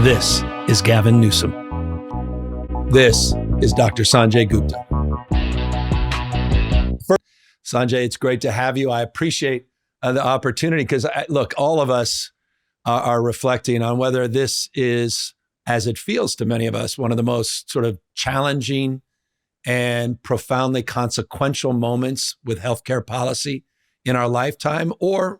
This is Gavin Newsom. This is Dr. Sanjay Gupta. Sanjay, it's great to have you. I appreciate the opportunity because, look, all of us are reflecting on whether this is, as it feels to many of us, one of the most sort of challenging and profoundly consequential moments with healthcare policy in our lifetime, or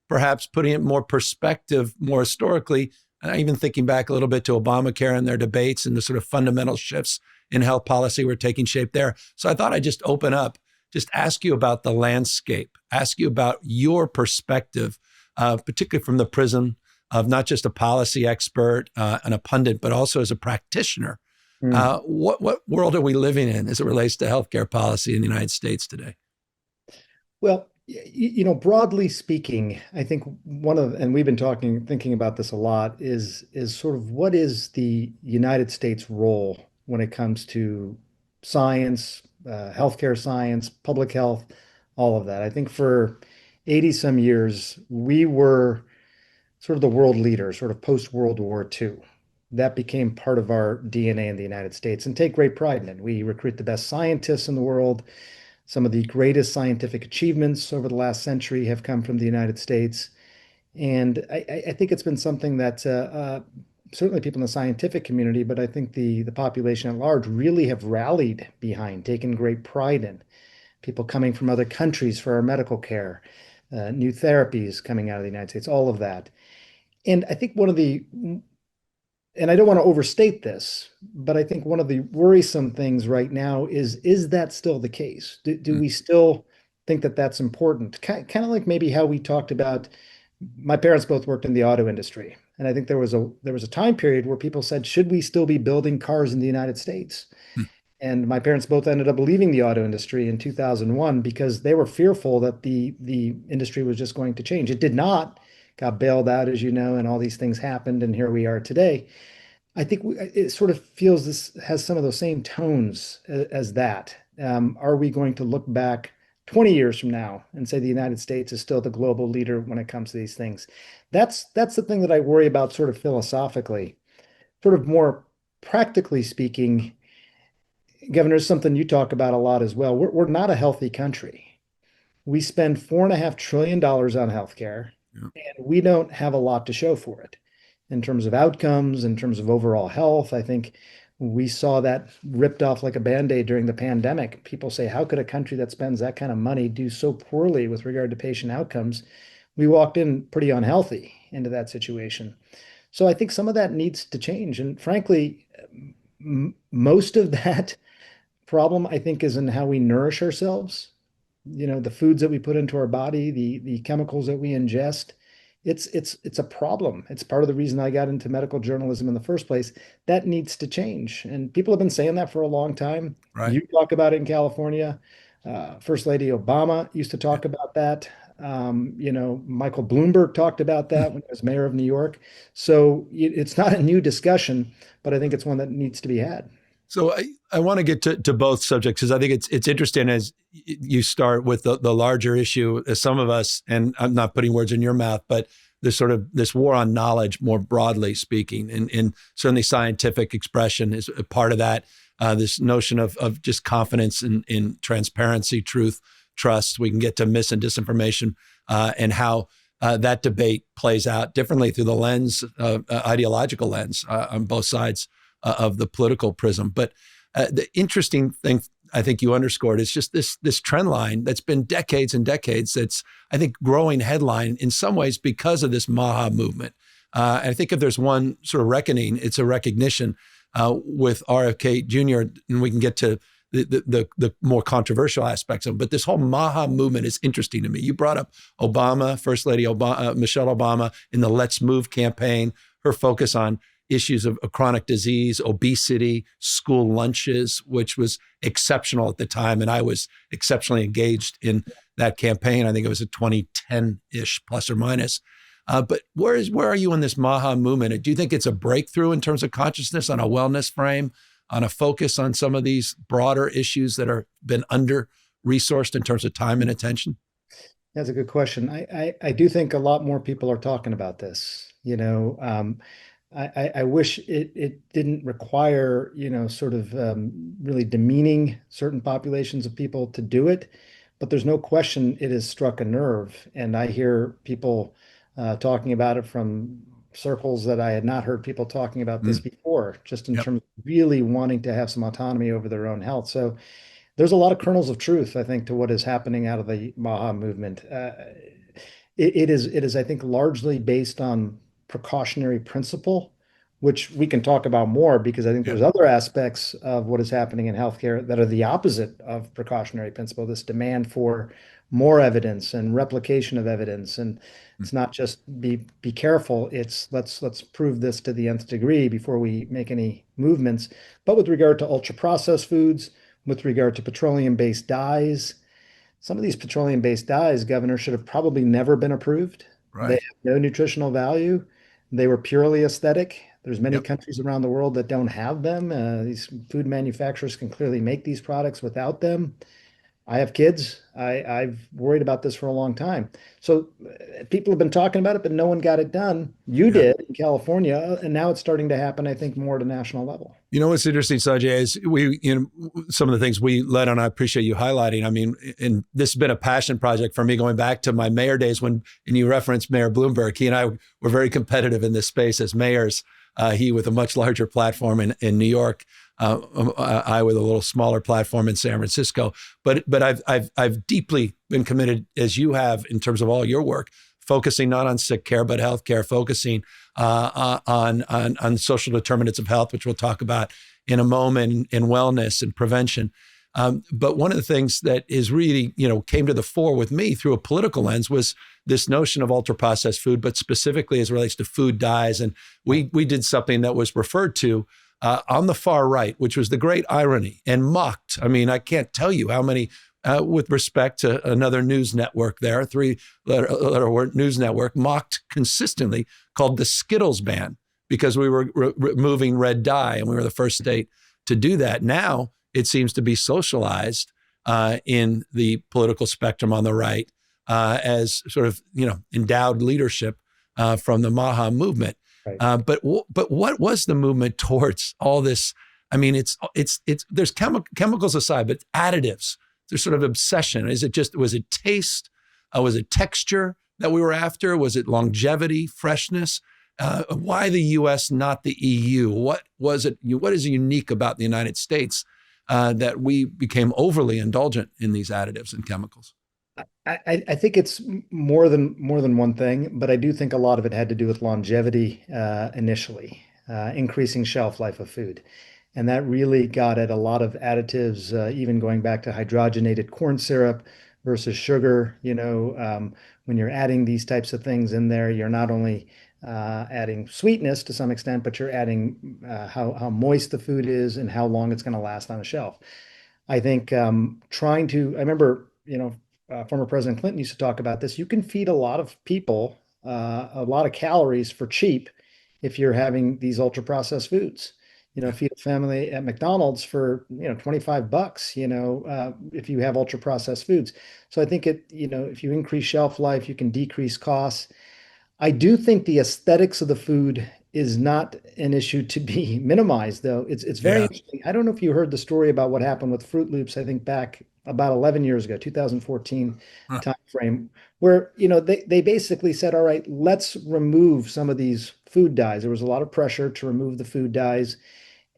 perhaps putting it in more perspective, more historically, even thinking back a little bit to Obamacare and their debates and the sort of fundamental shifts in health policy were taking shape there. So I thought I'd just open up, just ask you about the landscape, ask you about your perspective, particularly from the prism of not just a policy expert and a pundit, but also as a practitioner. What world are we living in as it relates to healthcare policy in the United States today? Well, broadly speaking, I think and we've been thinking about this a lot, is sort of what is the United States role when it comes to science, healthcare science, public health, all of that. I think for 80 some years, we were sort of the world leader, sort of post-World War II. That became part of our DNA in the United States and take great pride in it. We recruit the best scientists in the world. Some of the greatest scientific achievements over the last century have come from the United States. And I think it's been something that certainly people in the scientific community, but I think the population at large really have rallied behind, taken great pride in. People coming from other countries for our medical care, new therapies coming out of the United States, all of that. And I think and I don't want to overstate this, but I think one of the worrisome things right now is that still the case? Do we still think that that's important? Kind of like maybe how we talked about, my parents both worked in the auto industry. And I think there was a time period where people said, should we still be building cars in the United States? And my parents both ended up leaving the auto industry in 2001 because they were fearful that the industry was just going to change. It did not. Got bailed out, as you know, and all these things happened, and here we are today. I think it sort of feels this has some of those same tones as that. Are we going to look back 20 years from now and say the United States is still the global leader when it comes to these things? That's the thing that I worry about sort of philosophically. Sort of more practically speaking, Governor, is something you talk about a lot as well. We're not a healthy country. We spend $4.5 trillion on healthcare. Yeah. And we don't have a lot to show for it in terms of outcomes, in terms of overall health. I think we saw that ripped off like a Band-Aid during the pandemic. People say, how could a country that spends that kind of money do so poorly with regard to patient outcomes? We walked in pretty unhealthy into that situation. So I think some of that needs to change. And frankly, most of that problem, I think, is in how we nourish ourselves. The foods that we put into our body, the chemicals that we ingest, it's a problem. It's part of the reason I got into medical journalism in the first place. That needs to change. And people have been saying that for a long time. Right. You talk about it in California. First Lady Obama used to talk about that. Michael Bloomberg talked about that when he was mayor of New York. So it's not a new discussion, but I think it's one that needs to be had. So I want to get to both subjects because I think it's interesting as you start with the larger issue, as some of us, and I'm not putting words in your mouth, but this war on knowledge more broadly speaking, and certainly scientific expression is a part of that. This notion of just confidence in transparency, truth, trust. We can get to mis and disinformation and how that debate plays out differently through the lens, ideological lens on both sides of the political prism. But the interesting thing I think you underscored is just this trend line that's been decades and decades. That's, I think, growing headline in some ways because of this MAHA movement. And I think if there's one sort of reckoning, it's a recognition with RFK Jr., and we can get to the more controversial aspects of it. But this whole MAHA movement is interesting to me. You brought up Obama, First Lady Michelle Obama in the Let's Move campaign, her focus on issues of chronic disease, obesity, school lunches, which was exceptional at the time. And I was exceptionally engaged in that campaign. I think it was a 2010-ish, plus or minus. But where are you in this MAHA movement? Do you think it's a breakthrough in terms of consciousness on a wellness frame, on a focus on some of these broader issues that are been under-resourced in terms of time and attention? That's a good question. I do think a lot more people are talking about this. I wish it didn't require, sort of really demeaning certain populations of people to do it. But there's no question it has struck a nerve. And I hear people talking about it from circles that I had not heard people talking about this Mm, before, just in yep. terms of really wanting to have some autonomy over their own health. So there's a lot of kernels of truth, I think, to what is happening out of the MAHA movement. It is, I think, largely based on precautionary principle, which we can talk about more because I think Yeah. there's other aspects of what is happening in healthcare that are the opposite of precautionary principle, this demand for more evidence and replication of evidence. And Mm, it's not just be careful, it's let's prove this to the nth degree before we make any movements. But with regard to ultra processed foods, with regard to petroleum-based dyes, some of these petroleum-based dyes, Governor, should have probably never been approved. They right. have no nutritional value. They were purely aesthetic. There's many Yep. countries around the world that don't have them. These food manufacturers can clearly make these products without them. I have kids. I've worried about this for a long time. So people have been talking about it, but no one got it done. You Yeah. did in California, and now it's starting to happen, I think, more at a national level. You know what's interesting, Sanjay, is some of the things we led on. I appreciate you highlighting. I mean, and this has been a passion project for me going back to my mayor days and you referenced Mayor Bloomberg. He and I were very competitive in this space as mayors. He with a much larger platform in New York, I with a little smaller platform in San Francisco. But I've deeply been committed, as you have, in terms of all your work, focusing not on sick care but health care, focusing on social determinants of health, which we'll talk about in a moment, in wellness and prevention. But one of the things that is really, came to the fore with me through a political lens was this notion of ultra processed food, but specifically as it relates to food dyes. And we did something that was referred to on the far right, which was the great irony and mocked. I mean, I can't tell you how many, with respect to another news network there, three-letter word news network, mocked consistently, called the Skittles ban because we were removing red dye and we were the first state to do that. Now it seems to be socialized in the political spectrum on the right as sort of endowed leadership from the MAHA movement. Right. But what was the movement towards all this? I mean, it's there's chemicals aside, but additives. There's sort of obsession. Was it taste? Was it texture that we were after? Was it longevity, freshness? Why the U.S., not the EU? What was it? What is unique about the United States that we became overly indulgent in these additives and chemicals? I think it's more than one thing, but I do think a lot of it had to do with longevity initially, increasing shelf life of food. And that really got at a lot of additives, even going back to hydrogenated corn syrup versus sugar. When you're adding these types of things in there, you're not only adding sweetness to some extent, but you're adding how moist the food is and how long it's going to last on a shelf. I think I remember, former President Clinton used to talk about this. You can feed a lot of people a lot of calories for cheap if you're having these ultra processed foods. Yeah. Feed a family at McDonald's for, $25, if you have ultra processed foods. So I think if you increase shelf life, you can decrease costs. I do think the aesthetics of the food is not an issue to be minimized, though. It's very Yeah. interesting. I don't know if you heard the story about what happened with Fruit Loops, I think back about 11 years ago, 2014 Huh. timeframe, where they basically said, all right, let's remove some of these food dyes. There was a lot of pressure to remove the food dyes.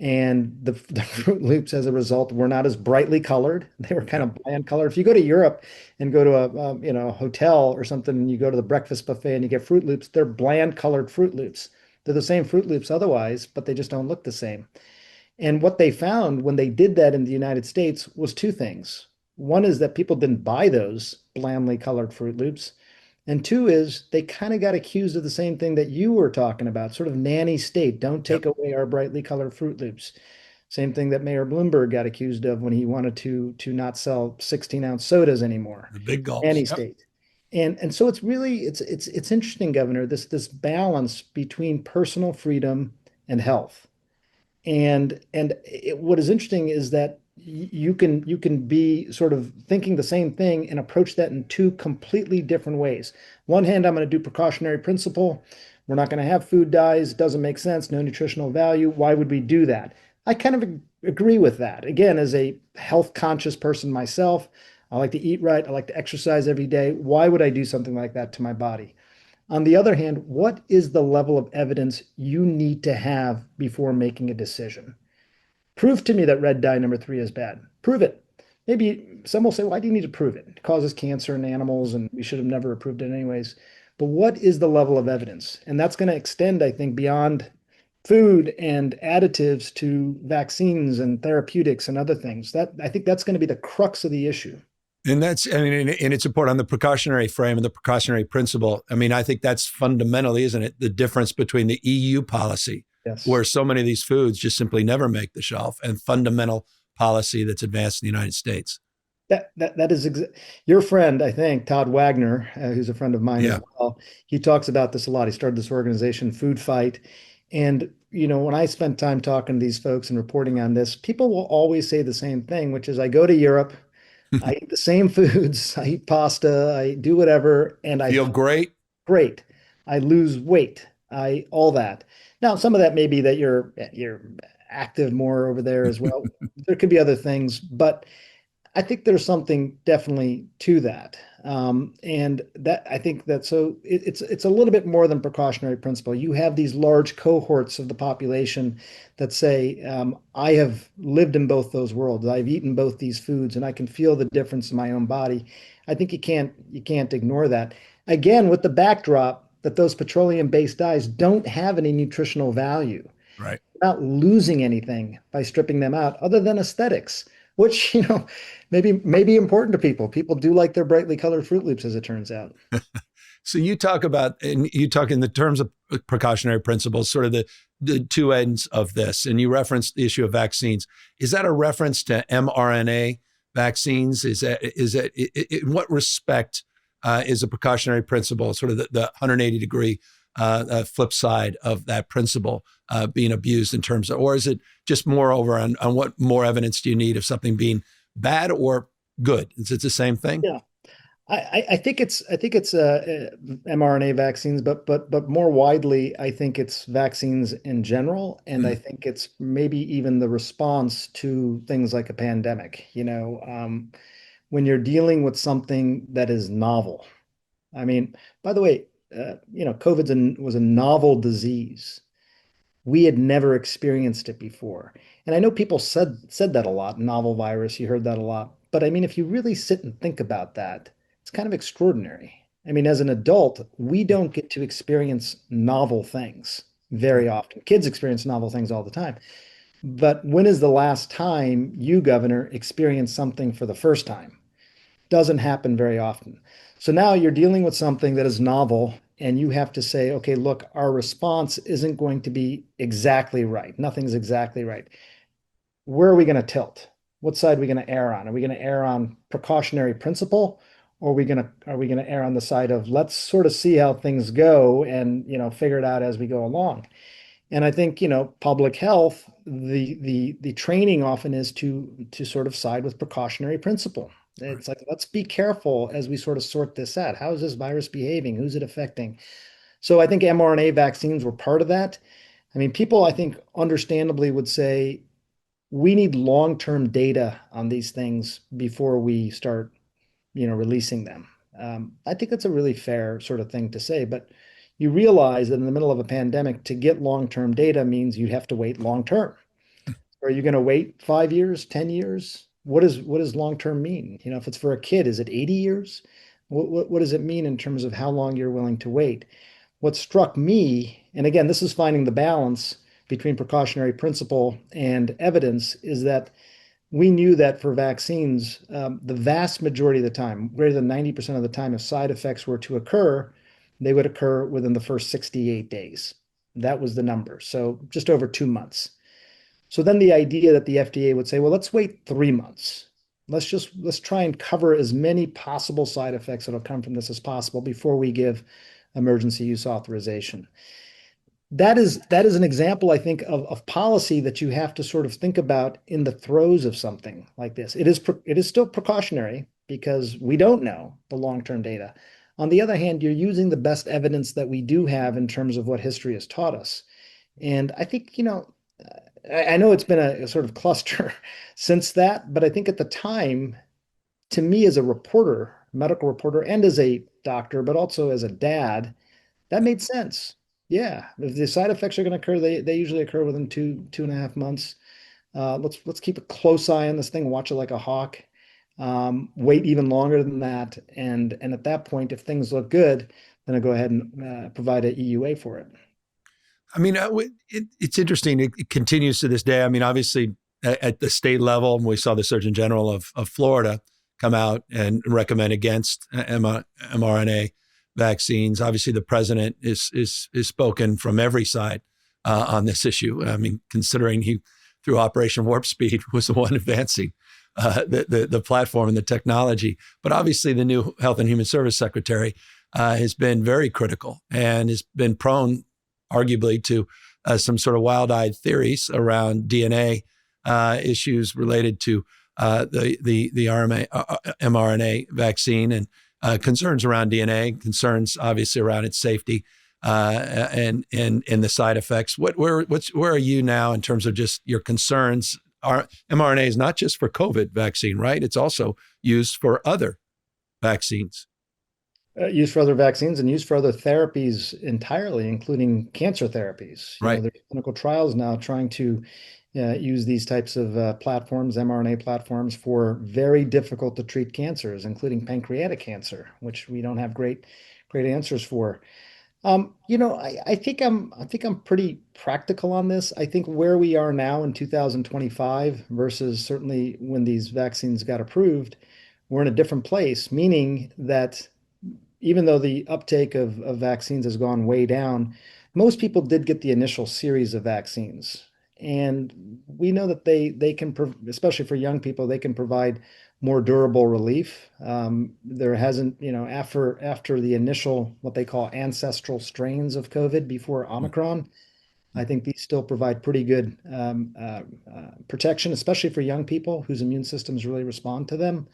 And the Fruit Loops, as a result, were not as brightly colored. They were kind Yep. of bland colored. If you go to Europe and go to a hotel or something, and you go to the breakfast buffet and you get Fruit Loops, they're bland colored Fruit Loops. They're the same Fruit Loops otherwise, but they just don't look the same. And what they found when they did that in the United States was two things. One is that people didn't buy those blandly colored Fruit Loops. And two is they kind of got accused of the same thing that you were talking about, sort of nanny state. Don't Yep. take away our brightly colored Fruit Loops. Same thing that Mayor Bloomberg got accused of when he wanted to not sell 16-ounce sodas anymore. The big gulps. Nanny Yep. state. And so it's interesting, Governor, this balance between personal freedom and health. What is interesting is that you can be sort of thinking the same thing and approach that in two completely different ways. One hand, I'm going to do precautionary principle. We're not going to have food dyes. Doesn't make sense. No nutritional value. Why would we do that? I kind of agree with that. Again, as a health conscious person myself, I like to eat right. I like to exercise every day. Why would I do something like that to my body? On the other hand, what is the level of evidence you need to have before making a decision? Prove to me that red dye number three is bad. Prove it. Maybe some will say, why do you need to prove it? It causes cancer in animals and we should have never approved it anyways. But what is the level of evidence? And that's going to extend, I think, beyond food and additives to vaccines and therapeutics and other things. That I think that's going to be the crux of the issue. And that's, I mean, and it's important on the precautionary frame and the precautionary principle. I mean, I think that's fundamentally, isn't it, the difference between the EU policy, Yes. where so many of these foods just simply never make the shelf, and fundamental policy that's advanced in the United States. That is your friend, I think, Todd Wagner, who's a friend of mine as Yeah. well. He talks about this a lot. He started this organization, Food Fight. And, when I spent time talking to these folks and reporting on this, people will always say the same thing, which is I go to Europe, I eat the same foods, I eat pasta, I do whatever, and I Feel feel great. great. I lose weight. I all that. Now, some of that may be that you're active more over there as well. There could be other things, but I think there's something definitely to that. And that I think that so it's a little bit more than precautionary principle. You have these large cohorts of the population that say, I have lived in both those worlds. I've eaten both these foods and I can feel the difference in my own body. I think you can't ignore that. Again, with the backdrop that those petroleum-based dyes don't have any nutritional value, Right. not losing anything by stripping them out other than aesthetics, which, may be important to people. People do like their brightly colored Fruit Loops, as it turns out. So you talk about, and you talk in the terms of precautionary principles, sort of the two ends of this, and you referenced the issue of vaccines. Is that a reference to mRNA vaccines? Is that in what respect is a precautionary principle sort of the 180 degree flip side of that principle being abused in terms of, or is it just more over on what more evidence do you need of something being bad or good? Is it the same thing? Yeah. I think it's mRNA vaccines, but more widely, I think it's vaccines in general, and I Mm, think it's maybe even the response to things like a pandemic. When you're dealing with something that is novel. I mean, by the way, COVID was a novel disease. We had never experienced it before. And I know people said that a lot, novel virus, you heard that a lot. But I mean, if you really sit and think about that, it's kind of extraordinary. I mean, as an adult, we don't get to experience novel things very right. often. Kids experience novel things all the time. But when is the last time you, Governor, experienced something for the first time? Doesn't happen very often. So now you're dealing with something that is novel, and you have to say, okay, look, our response isn't going to be exactly right. Nothing's exactly right. Where are we going to tilt? What side are we going to err on? Are we going to err on precautionary principle, or are we going to err on the side of let's sort of see how things go and figure it out as we go along? And I think, public health, the training often is to sort of side with precautionary principle. Right. It's like, let's be careful as we sort of sort this out. How is this virus behaving? Who's it affecting? So I think mRNA vaccines were part of that. I mean, people, I think, understandably would say we need long-term data on these things before we start, releasing them. I think that's a really fair sort of thing to say, but you realize that in the middle of a pandemic, to get long-term data means you have to wait long-term. Are you going to wait 5 years, 10 years? What does long-term mean? If it's for a kid, is it 80 years? What does it mean in terms of how long you're willing to wait? What struck me, and again, this is finding the balance between precautionary principle and evidence, is that we knew that for vaccines, the vast majority of the time, greater than 90% of the time, if side effects were to occur, they would occur within the first 68 days. That was the number. So just over 2 months. So then the idea that the FDA would say, well, let's wait 3 months. Let's try and cover as many possible side effects that'll come from this as possible before we give emergency use authorization. That is an example, I think, of policy that you have to sort of think about in the throes of something like this. It is still precautionary because we don't know the long-term data. On the other hand, you're using the best evidence that we do have in terms of what history has taught us. And I think, I know it's been a sort of cluster since that, but I think at the time, to me as a reporter, medical reporter, and as a doctor, but also as a dad, that made sense. Yeah, if the side effects are going to occur, they usually occur within 2.5 months. Let's keep a close eye on this thing, watch it like a hawk. Wait even longer than that, and at that point, if things look good, then I'll go ahead and provide a EUA for it. I mean, it's interesting. It continues to this day. I mean, obviously, at the state level, we saw the Surgeon General of Florida come out and recommend against mRNA vaccines. Obviously, the president is spoken from every side on this issue. I mean, considering he, through Operation Warp Speed, was the one advancing the platform and the technology. But obviously, the new Health and Human Service Secretary has been very critical and has been prone, arguably, to some sort of wild-eyed theories around DNA issues related to the mRNA vaccine, and concerns around DNA, concerns obviously around its safety and the side effects. Where are you now in terms of just your concerns? mRNA is not just for COVID vaccine, right? It's also used for other vaccines. Used for other vaccines and used for other therapies entirely, including cancer therapies. Right. There's clinical trials now trying to use these types of platforms, mRNA platforms, for very difficult to treat cancers, including pancreatic cancer, which we don't have great answers for. I think I'm pretty practical on this. I think where we are now in 2025 versus certainly when these vaccines got approved, we're in a different place, meaning that even though the uptake of vaccines has gone way down, most people did get the initial series of vaccines. And we know that they can, especially for young people, they can provide more durable relief. There hasn't, after the initial, what they call ancestral strains of COVID before Omicron, I think these still provide pretty good protection, especially for young people whose immune systems really respond to them.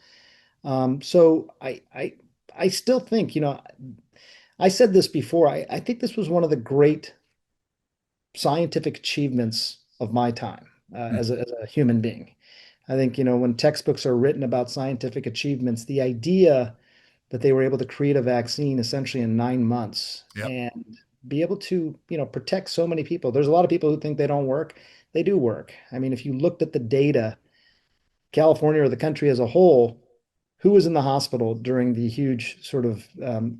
So I still think, I said this before, I think this was one of the great scientific achievements of my time as a human being. I think, when textbooks are written about scientific achievements, the idea that they were able to create a vaccine essentially in 9 months Yep. and be able to, protect so many people. There's a lot of people who think they don't work. They do work. I mean, if you looked at the data, California or the country as a whole, who was in the hospital during the huge sort of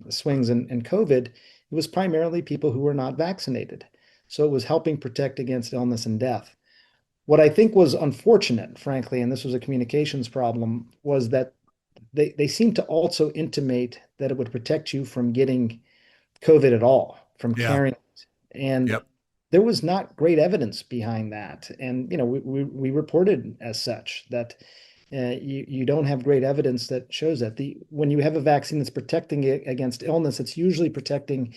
swings in COVID, it was primarily people who were not vaccinated. So it was helping protect against illness and death. What I think was unfortunate, frankly, and this was a communications problem, was that they seemed to also intimate that it would protect you from getting COVID at all, from Yeah. carrying it. And Yep. there was not great evidence behind that. And, we reported as such that you don't have great evidence that shows that. When you have a vaccine that's protecting it against illness, it's usually protecting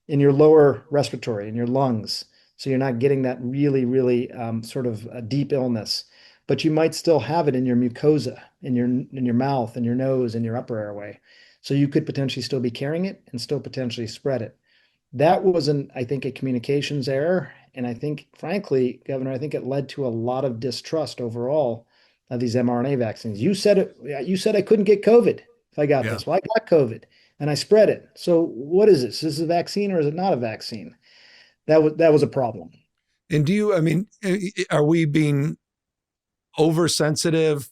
in your lower respiratory, in your lungs. So you're not getting that really, really sort of a deep illness, but you might still have it in your mucosa, in your mouth, in your nose, in your upper airway. So you could potentially still be carrying it and still potentially spread it. That was I think, a communications error. And I think, frankly, Governor, I think it led to a lot of distrust overall of these mRNA vaccines. You said it, you said I couldn't get COVID if I got Yeah. this. Well, I got COVID and I spread it. So what is this? Is this a vaccine or is it not a vaccine? That was a problem. And I mean, are we being oversensitive,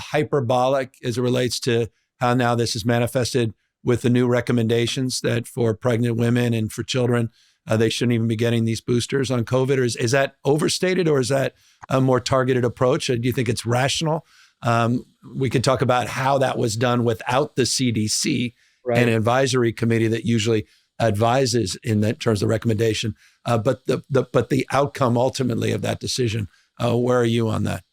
hyperbolic as it relates to how now this is manifested with the new recommendations that for pregnant women and for children, they shouldn't even be getting these boosters on COVID? Or is that overstated, or is that a more targeted approach? Do you think it's rational? We could talk about how that was done without the CDC and an Right. advisory committee that usually advises in that terms of recommendation. But the outcome ultimately of that decision, where are you on that?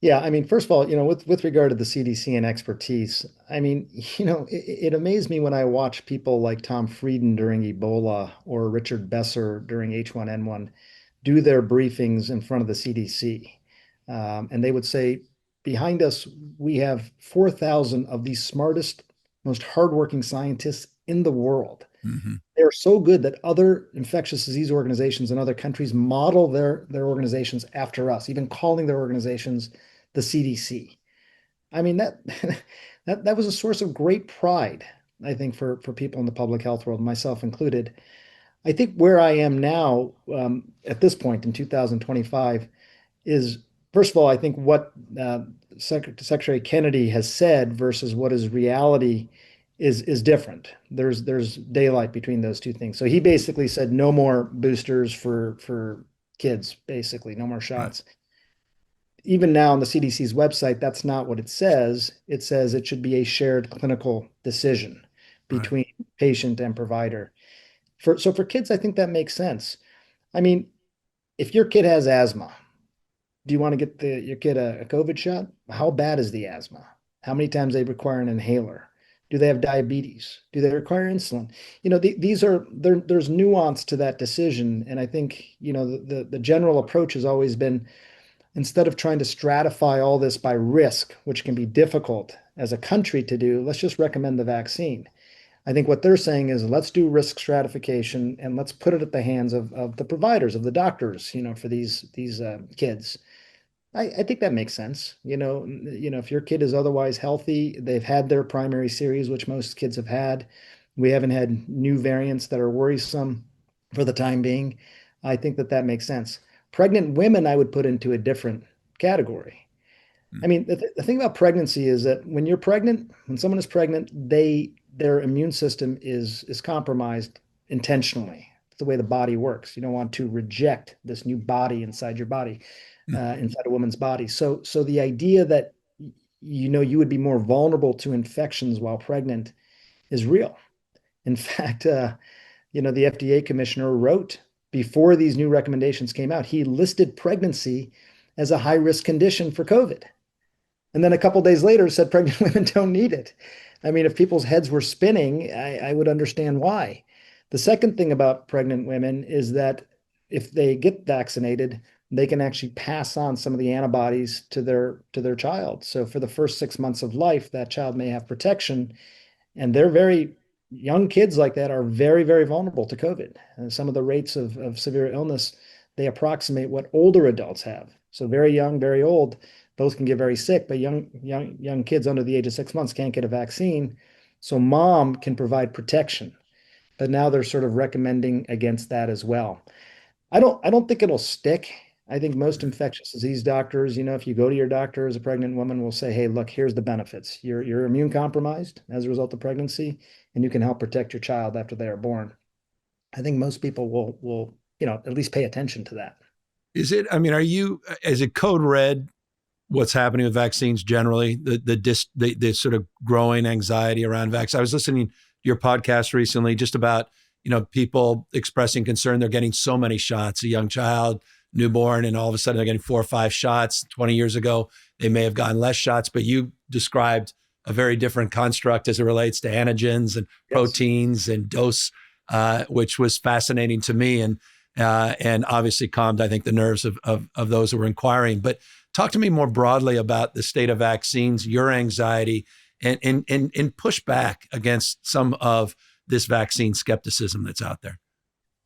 Yeah, I mean, first of all, with regard to the CDC and expertise, I mean, it amazed me when I watch people like Tom Frieden during Ebola or Richard Besser during H1N1 do their briefings in front of the CDC. And they would say, behind us, we have 4,000 of the smartest, most hardworking scientists in the world. Hmm. They're so good that other infectious disease organizations in other countries model their organizations after us, even calling their organizations the CDC. I mean that was a source of great pride, I think, for people in the public health world, myself included. I think where I am now, at this point in 2025, is first of all, I think what Secretary Kennedy has said versus what is reality is different. There's daylight between those two things. So he basically said no more boosters for kids, basically no more Right. shots. Even now on the CDC's website, that's not what it says. It says it should be a shared clinical decision Right. between patient and provider. For kids, I think that makes sense. I mean, if your kid has asthma, do you want to get your kid a COVID shot? How bad is the asthma? How many times they require an inhaler? Do they have diabetes? Do they require insulin? These are there's nuance to that decision, and I think the general approach has always been, instead of trying to stratify all this by risk, which can be difficult as a country to do, let's just recommend the vaccine. I think what they're saying is let's do risk stratification and let's put it at the hands of the providers, of the doctors, for these kids. I think that makes sense. If your kid is otherwise healthy, they've had their primary series, which most kids have had. We haven't had new variants that are worrisome for the time being. I think that makes sense. Pregnant women, I would put into a different category. I Mm. mean, the thing about pregnancy is that when you're pregnant, when someone is pregnant, their immune system is compromised intentionally. It's the way the body works. You don't want to reject this new body inside your body, Mm. inside a woman's body. So the idea that you would be more vulnerable to infections while pregnant is real. In fact, the FDA commissioner wrote before these new recommendations came out, he listed pregnancy as a high risk condition for COVID. And then a couple days later said pregnant women don't need it. I mean, if people's heads were spinning, I would understand why. The second thing about pregnant women is that if they get vaccinated, they can actually pass on some of the antibodies to their child. So for the first 6 months of life, that child may have protection, and they're very young kids like that are very, very vulnerable to COVID. And some of the rates of severe illness, they approximate what older adults have. So very young, very old, both can get very sick, but young kids under the age of 6 months can't get a vaccine. So mom can provide protection. But now they're sort of recommending against that as well. I don't think it'll stick. I think most infectious disease doctors, if you go to your doctor as a pregnant woman, will say, hey, look, here's the benefits. You're immune compromised as a result of pregnancy, and you can help protect your child after they are born. I think most people will at least pay attention to that. Is it? I mean, is it code red? What's happening with vaccines generally? The sort of growing anxiety around vaccines. I was listening to your podcast recently, just about people expressing concern. They're getting so many shots. A young child, newborn, and all of a sudden they're getting 4 or 5 shots. 20 years ago, they may have gotten less shots, but you described a very different construct as it relates to antigens and Yes. proteins and dose, which was fascinating to me, and obviously calmed, I think, the nerves of those who were inquiring. But talk to me more broadly about the state of vaccines, your anxiety, and push back against some of this vaccine skepticism that's out there.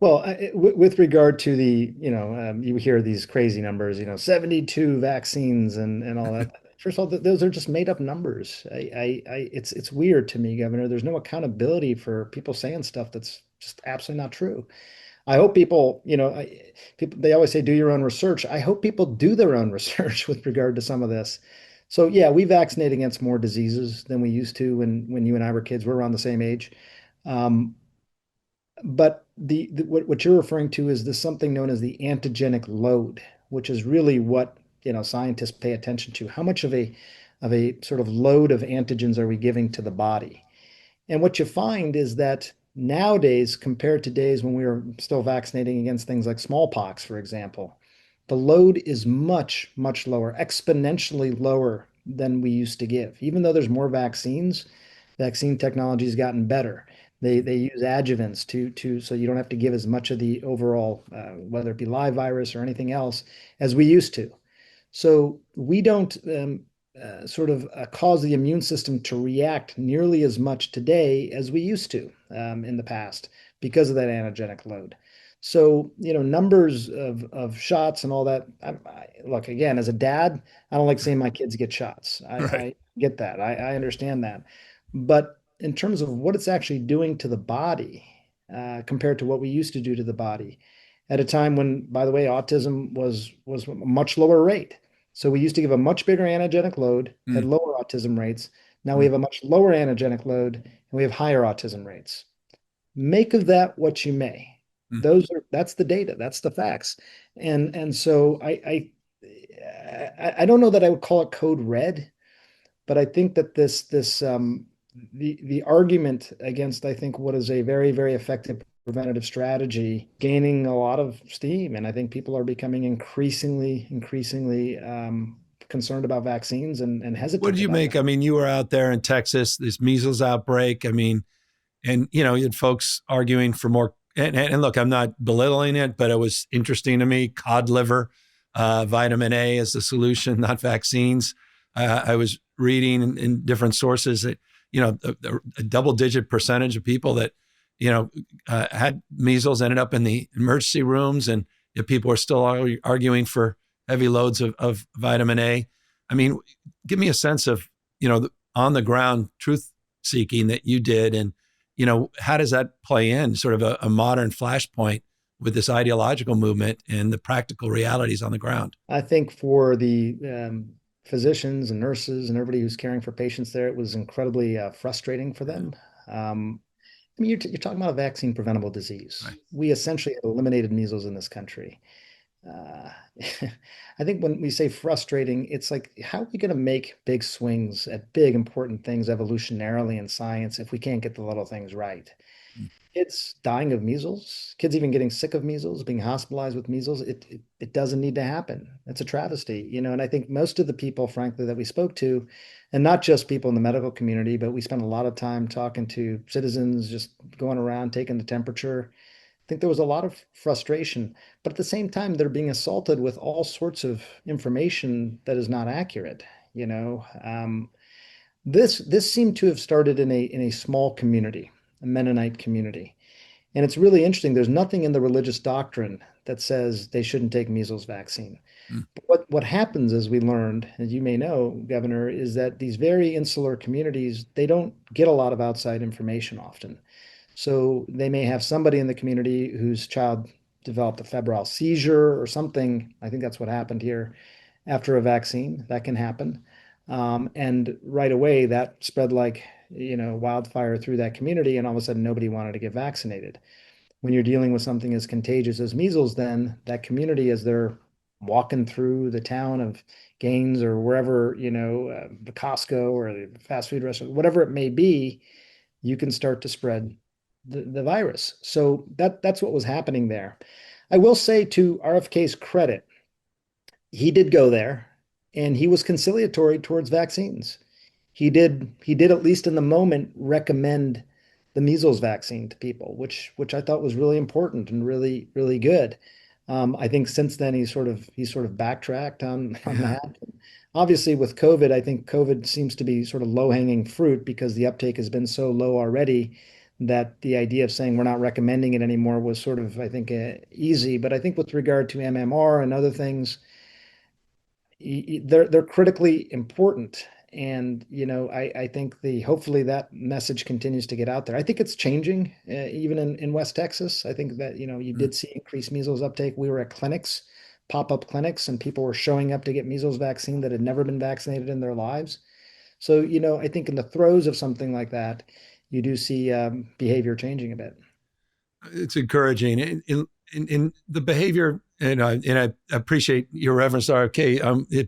Well, with regard to you hear these crazy numbers, 72 vaccines and all that. First of all, those are just made up numbers. It's weird to me, Governor. There's no accountability for people saying stuff that's just absolutely not true. I hope people, people, they always say do your own research. I hope people do their own research with regard to some of this. So yeah, we vaccinate against more diseases than we used to when you and I were kids. We're around the same age. Um, but what you're referring to is this something known as the antigenic load, which is really what scientists pay attention to. How much of a sort of load of antigens are we giving to the body? And what you find is that nowadays, compared to days when we were still vaccinating against things like smallpox, for example, the load is much, much lower, exponentially lower than we used to give. Even though there's more vaccines, vaccine technology has gotten better. They use adjuvants to so you don't have to give as much of the overall, whether it be live virus or anything else, as we used to. So we don't. sort of cause the immune system to react nearly as much today as we used to in the past because of that antigenic load. So, numbers of shots and all that. Look, again, as a dad, I don't like seeing my kids get shots. Right. I get that. I understand that. But in terms of what it's actually doing to the body, compared to what we used to do to the body, at a time when, by the way, autism was a much lower rate. So we used to give a much bigger antigenic load, had Mm, lower autism rates. Now we mm, have a much lower antigenic load and we have higher autism rates. Make of that what you may. mm. That's the data, that's the facts. And so I don't know that I would call it code red, but I think that the argument against, I think, what is a very, very effective preventative strategy gaining a lot of steam. And I think people are becoming increasingly concerned about vaccines and What did hesitant you about make? that. I mean, you were out there in Texas, this measles outbreak. I mean, and you had folks arguing for more. And look, I'm not belittling it, but it was interesting to me. Cod liver, vitamin A is the solution, not vaccines. I was reading in different sources that a double-digit percentage of people that had measles ended up in the emergency rooms, and yet people are still arguing for heavy loads of vitamin A. I mean, give me a sense of the on the ground truth seeking that you did, and how does that play in sort of a modern flashpoint with this ideological movement and the practical realities on the ground? I think for the physicians and nurses and everybody who's caring for patients there, it was incredibly frustrating for Yeah, them. I mean, you're talking about a vaccine preventable disease. right. We essentially eliminated measles in this country. Uh, I think when we say frustrating, it's like, how are we going to make big swings at big important things evolutionarily in science if we can't get the little things right? Mm, Kids dying of measles, kids even getting sick of measles, being hospitalized with measles, it doesn't need to happen. It's a travesty, And I think most of the people, frankly, that we spoke to, and not just people in the medical community, but we spent a lot of time talking to citizens, just going around, taking the temperature. I think there was a lot of frustration, but at the same time, they're being assaulted with all sorts of information that is not accurate. You know, this seemed to have started in a small community, a Mennonite community, and it's really interesting. There's nothing in the religious doctrine that says they shouldn't take measles vaccine. mm, But what happens, as we learned, as you may know, Governor, is that these very insular communities, they don't get a lot of outside information often. So they may have somebody in the community whose child developed a febrile seizure or something. I think that's what happened here after a vaccine. That can happen. And right away, that spread like, wildfire through that community. And all of a sudden, nobody wanted to get vaccinated. When you're dealing with something as contagious as measles, then that community, as they're walking through the town of Gaines or wherever, the Costco or the fast food restaurant, whatever it may be, you can start to spread the virus. So that's what was happening there. I will say, to RFK's credit, he did go there and he was conciliatory towards vaccines. He did at least in the moment recommend the measles vaccine to people, which I thought was really important and really really good. I think since then he's sort of backtracked on yeah. that. Obviously, with COVID, I think COVID seems to be sort of low-hanging fruit because the uptake has been so low already that the idea of saying we're not recommending it anymore was sort of, I think, easy. But I think with regard to MMR and other things, they're critically important. And I think the hopefully that message continues to get out there. I think it's changing, even in West Texas. I think that you Mm. did see increased measles uptake. We were at clinics, pop-up clinics, and people were showing up to get measles vaccine that had never been vaccinated in their lives. So I think in the throes of something like that, you do see behavior changing a bit. It's encouraging in the behavior, and I appreciate your reference to RFK.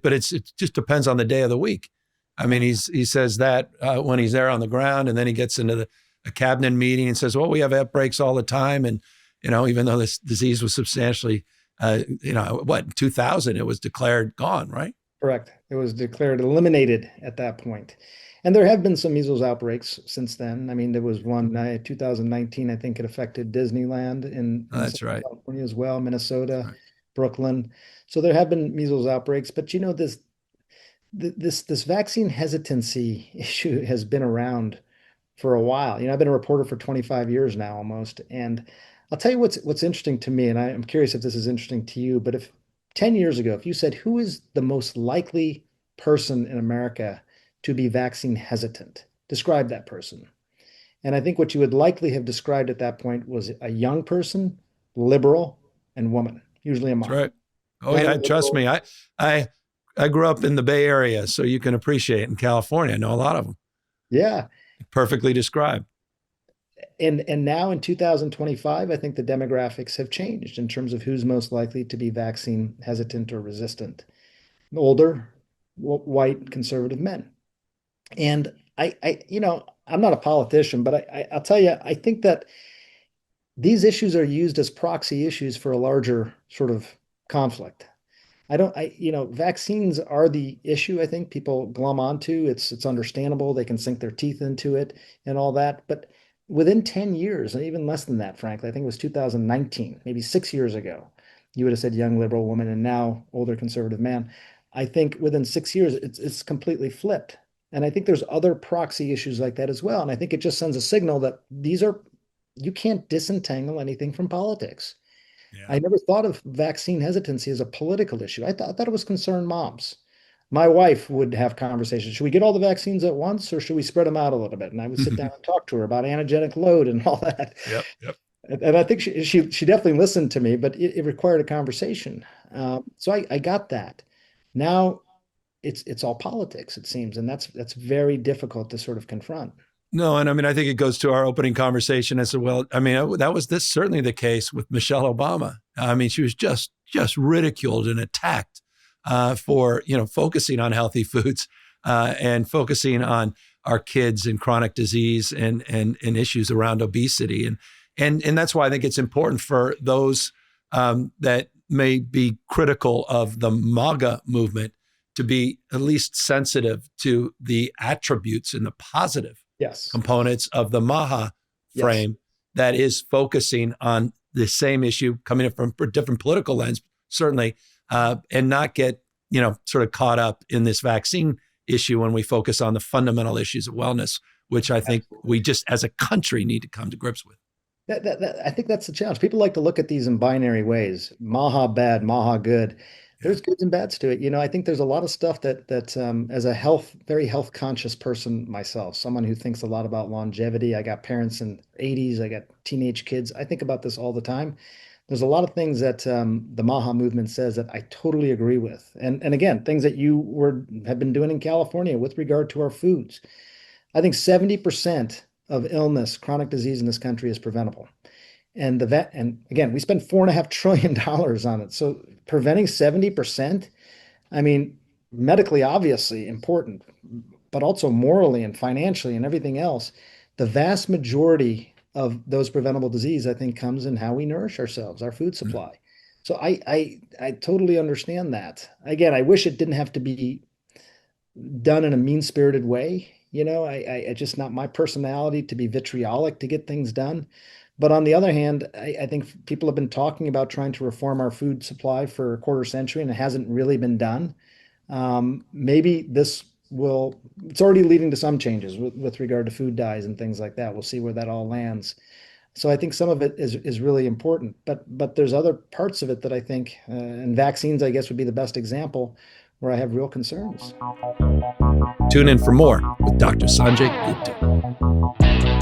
But it just depends on the day of the week. I mean, Yeah. he says that when he's there on the ground, and then he gets into a cabinet meeting and says, "Well, we have outbreaks all the time," and even though this disease was substantially, what 2000, it was declared gone, right? Correct. It was declared eliminated at that point. And there have been some measles outbreaks since then. I mean, there was one 2019, I think it affected Disneyland Oh, in that's Southern right. California as well, Minnesota, Right. Brooklyn. So there have been measles outbreaks, but this vaccine hesitancy issue has been around for a while. I've been a reporter for 25 years now almost, and I'll tell you what's interesting to me, and I'm curious if this is interesting to you, but if 10 years ago, if you said who is the most likely person in America to be vaccine hesitant, describe that person. And I think what you would likely have described at that point was a young person, liberal, and woman, usually a That's mom. right. Oh Young, yeah, trust liberal. me. I I grew up in the Bay Area, so you can appreciate in California. I know a lot of them. Yeah. Perfectly described. And now in 2025, I think the demographics have changed in terms of who's most likely to be vaccine hesitant or resistant. Older, white, conservative men. And I'm not a politician, but I'll tell you, I think that these issues are used as proxy issues for a larger sort of conflict. Vaccines are the issue. I think people glom onto. It's understandable. They can sink their teeth into it and all that. But within 10 years, and even less than that, frankly, I think it was 2019, maybe 6 years ago, you would have said young liberal woman and now older conservative man. I think within 6 years, it's completely flipped. And I think there's other proxy issues like that as well. And I think it just sends a signal that you can't disentangle anything from politics. Yeah. I never thought of vaccine hesitancy as a political issue. I thought it was concerned moms. My wife would have conversations. Should we get all the vaccines at once or should we spread them out a little bit? And I would sit down and talk to her about antigenic load and all that. Yep. Yep. And I think she definitely listened to me, but it required a conversation. So I got that. Now it's all politics, it seems, and that's very difficult to sort of confront. No, and I mean, I think it goes to our opening conversation as well. I mean, that was this certainly the case with Michelle Obama. I mean, she was just ridiculed and attacked for focusing on healthy foods and focusing on our kids and chronic disease and issues around obesity and that's why I think it's important for those that may be critical of the MAGA movement to be at least sensitive to the attributes and the positive Yes. components of the MAHA Yes. frame that is focusing on the same issue coming from a different political lens, certainly, and not get, sort of caught up in this vaccine issue when we focus on the fundamental issues of wellness, which I think we just as a country need to come to grips with. I think that's the challenge. People like to look at these in binary ways. MAHA bad, MAHA good. Yeah. There's goods and bads to it. I think there's a lot of stuff that as a very health conscious person myself, someone who thinks a lot about longevity. I got parents in 80s, I got teenage kids. I think about this all the time. There's a lot of things that the MAHA movement says that I totally agree with. And again, things that have been doing in California with regard to our foods. I think 70% of illness, chronic disease in this country is preventable. And again, we spend $4.5 trillion on it. So preventing 70%, I mean, medically, obviously important, but also morally and financially and everything else. The vast majority of those preventable disease, I think, comes in how we nourish ourselves, our food supply. So I totally understand that. Again, I wish it didn't have to be done in a mean-spirited way. I just not my personality to be vitriolic to get things done. But on the other hand, I think people have been talking about trying to reform our food supply for a quarter century, and it hasn't really been done. Maybe it's already leading to some changes with regard to food dyes and things like that. We'll see where that all lands. So I think some of it is really important, but there's other parts of it that I think, and vaccines, I guess, would be the best example where I have real concerns. Tune in for more with Dr. Sanjay Gupta.